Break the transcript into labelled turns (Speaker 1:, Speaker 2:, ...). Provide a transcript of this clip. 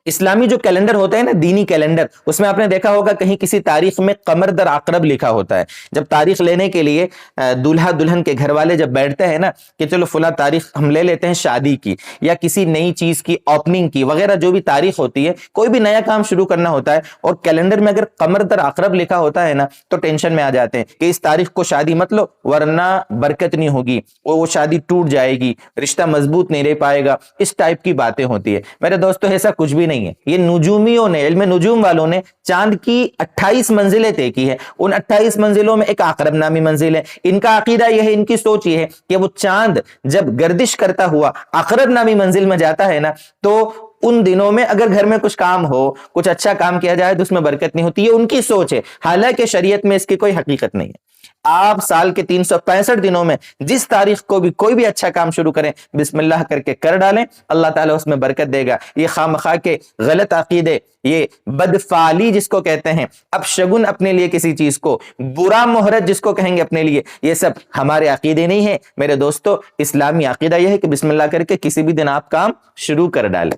Speaker 1: اسلامی جو کیلنڈر ہوتے ہیں نا، دینی کیلنڈر، اس میں آپ نے دیکھا ہوگا کہیں کسی تاریخ میں قمر در عقرب لکھا ہوتا ہے۔ جب تاریخ لینے کے لیے دولہا دلہن کے گھر والے جب بیٹھتے ہیں نا کہ چلو فلاں تاریخ ہم لے لیتے ہیں شادی کی یا کسی نئی چیز کی اوپننگ کی وغیرہ، جو بھی تاریخ ہوتی ہے، کوئی بھی نیا کام شروع کرنا ہوتا ہے اور کیلنڈر میں اگر قمر در عقرب لکھا ہوتا ہے نا تو ٹینشن میں آ جاتے ہیں کہ اس تاریخ کو شادی مت لو ورنہ برکت نہیں ہوگی، وہ شادی ٹوٹ جائے گی، رشتہ مضبوط نہیں رہ پائے گا، اس ٹائپ کی باتیں ہوتی ہے۔ میرے دوستو ایسا کچھ بھی نہیں ہے، یہ نجومیوں نے، علم نجوم والوں نے چاند کی 28 منزلیں طے کی ہے، ان 28 منزلوں میں ایک عقرب نامی منزل ہے۔ ان کا عقیدہ یہ ہے، ان کی سوچ یہ ہے کہ وہ چاند جب گردش کرتا ہوا عقرب نامی منزل میں جاتا ہے نا تو ان دنوں میں اگر گھر میں کچھ کام ہو، کچھ اچھا کام کیا جائے تو اس میں برکت نہیں ہوتی، یہ ان کی سوچ ہے، حالانکہ شریعت میں اس کی کوئی حقیقت نہیں ہے۔ آپ سال کے 365 دنوں میں جس تاریخ کو بھی کوئی بھی اچھا کام شروع کریں، بسم اللہ کر کے کر ڈالیں، اللہ تعالیٰ اس میں برکت دے گا۔ یہ خامخواہ کے غلط عقیدے، یہ بدفعلی جس کو کہتے ہیں، اب شگن اپنے لیے کسی چیز کو، برا مہرت جس کو کہیں گے اپنے لیے، یہ سب ہمارے عقیدے نہیں ہیں۔ میرے دوستو، اسلامی عقیدہ یہ ہے کہ بسم اللہ کر کے کسی بھی دن آپ کام شروع کر ڈالیں۔